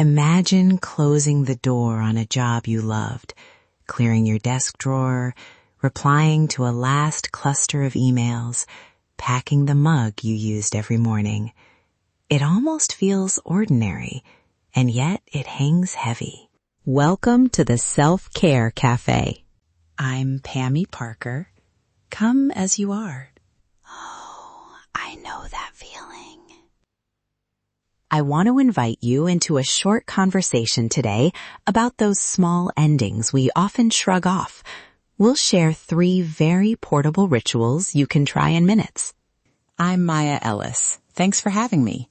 Imagine closing the door on a job you loved, clearing your desk drawer, replying to a last cluster of emails, packing the mug you used every morning. It almost feels ordinary, and yet it hangs heavy. Welcome to the Self-Care Cafe. I'm Pammy Parker. Come as you are. Oh, I know that feeling. I want to invite you into a short conversation today about those small endings we often shrug off. We'll share 3 very portable rituals you can try in minutes. I'm Maya Ellis. Thanks for having me.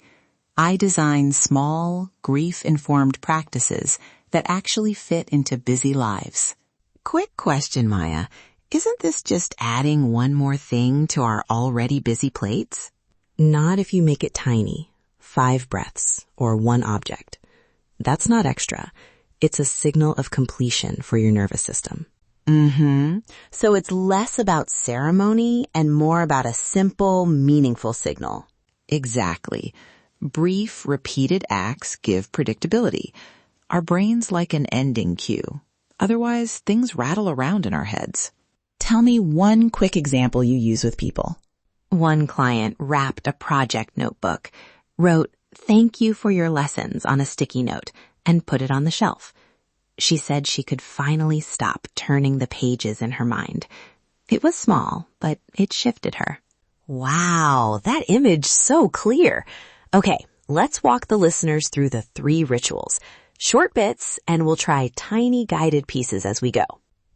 I design small, grief-informed practices that actually fit into busy lives. Quick question, Maya. Isn't this just adding one more thing to our already busy plates? Not if you make it tiny. 5 breaths or 1 object. That's not extra. It's a signal of completion for your nervous system. So it's less about ceremony and more about a simple, meaningful signal. Exactly. Brief, repeated acts give predictability. Our brains like an ending cue. Otherwise, things rattle around in our heads. Tell me one quick example you use with people. One client wrapped a project notebook, wrote, "Thank you for your lessons" on a sticky note, and put it on the shelf. She said she could finally stop turning the pages in her mind. It was small, but it shifted her. Wow, that image so clear. Okay, let's walk the listeners through the 3 rituals. Short bits, and we'll try tiny guided pieces as we go.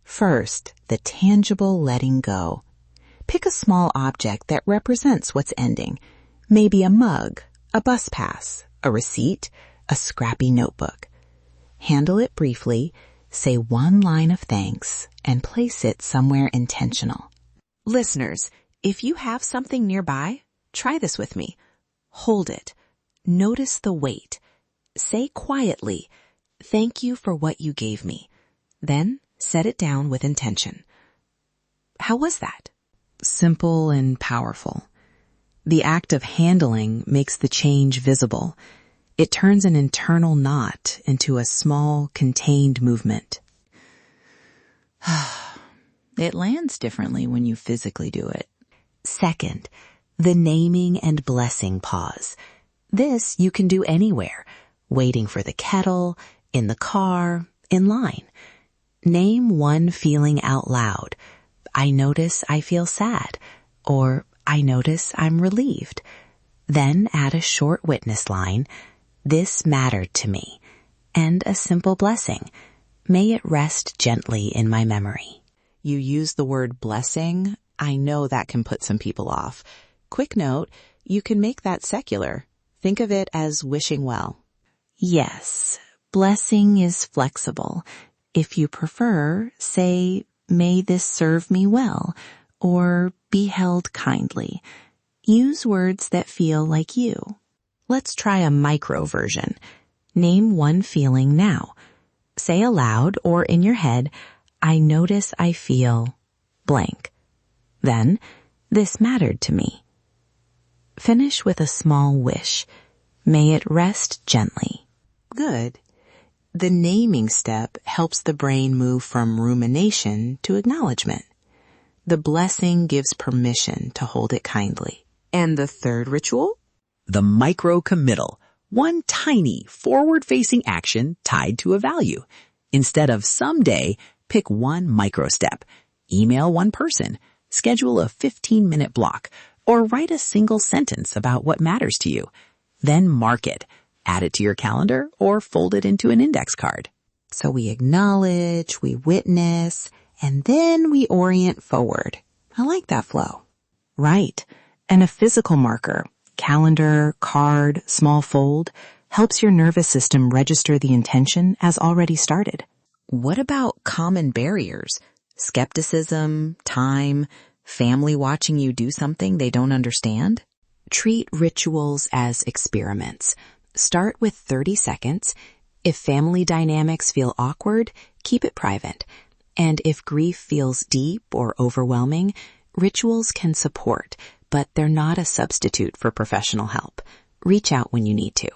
First, the tangible letting go. Pick a small object that represents what's ending. Maybe a mug, a bus pass, a receipt, a scrappy notebook. Handle it briefly, say 1 line of thanks, and place it somewhere intentional. Listeners, if you have something nearby, try this with me. Hold it. Notice the weight. Say quietly, "Thank you for what you gave me." Then set it down with intention. How was that? Simple and powerful. The act of handling makes the change visible. It turns an internal knot into a small, contained movement. It lands differently when you physically do it. Second, the naming and blessing pause. This you can do anywhere, waiting for the kettle, in the car, in line. Name one feeling out loud. I notice I feel sad, or I notice I'm relieved. Then add a short witness line, "This mattered to me," and a simple blessing. May it rest gently in my memory. You use the word blessing. I know that can put some people off. Quick note, you can make that secular. Think of it as wishing well. Yes, blessing is flexible. If you prefer, say, "May this serve me well," or "Be held kindly." Use words that feel like you. Let's try a micro version. Name one feeling now. Say aloud or in your head, "I notice I feel blank." Then, "This mattered to me." Finish with a small wish. May it rest gently. Good. The naming step helps the brain move from rumination to acknowledgement. The blessing gives permission to hold it kindly. And the third ritual? The micro-committal, one tiny forward-facing action tied to a value. Instead of someday, pick 1 micro-step. Email 1 person, schedule a 15-minute block, or write a single sentence about what matters to you. Then mark it. Add it to your calendar or fold it into an index card. So we acknowledge, we witness, and then we orient forward. I like that flow. Right. And a physical marker, calendar, card, small fold, helps your nervous system register the intention as already started. What about common barriers? Skepticism, time, family watching you do something they don't understand? Treat rituals as experiments. Start with 30 seconds. If family dynamics feel awkward, keep it private. And if grief feels deep or overwhelming, rituals can support, but they're not a substitute for professional help. Reach out when you need to.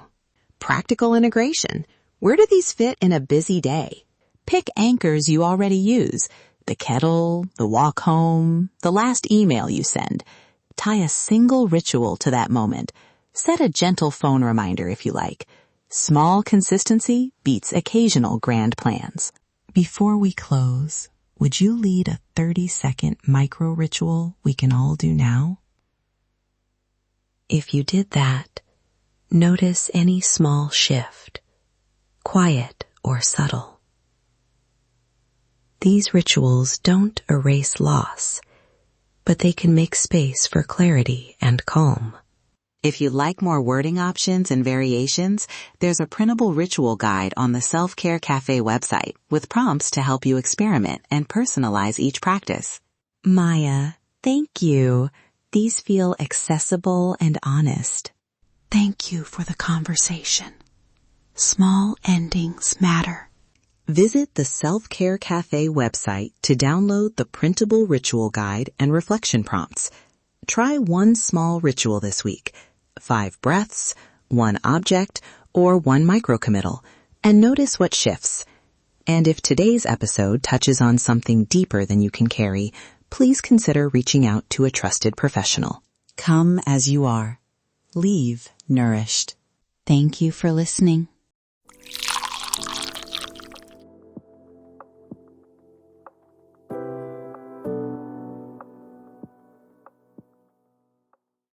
Practical integration. Where do these fit in a busy day? Pick anchors you already use. The kettle, the walk home, the last email you send. Tie a single ritual to that moment. Set a gentle phone reminder if you like. Small consistency beats occasional grand plans. Before we close, would you lead a 30-second micro ritual we can all do now? If you did that, notice any small shift, quiet or subtle. These rituals don't erase loss, but they can make space for clarity and calm. If you'd like more wording options and variations, there's a printable ritual guide on the Self-Care Cafe website with prompts to help you experiment and personalize each practice. Maya, thank you. These feel accessible and honest. Thank you for the conversation. Small endings matter. Visit the Self-Care Cafe website to download the printable ritual guide and reflection prompts. Try one small ritual this week, 5 breaths, 1 object, or 1 micro-committal, and notice what shifts. And if today's episode touches on something deeper than you can carry, please consider reaching out to a trusted professional. Come as you are. Leave nourished. Thank you for listening.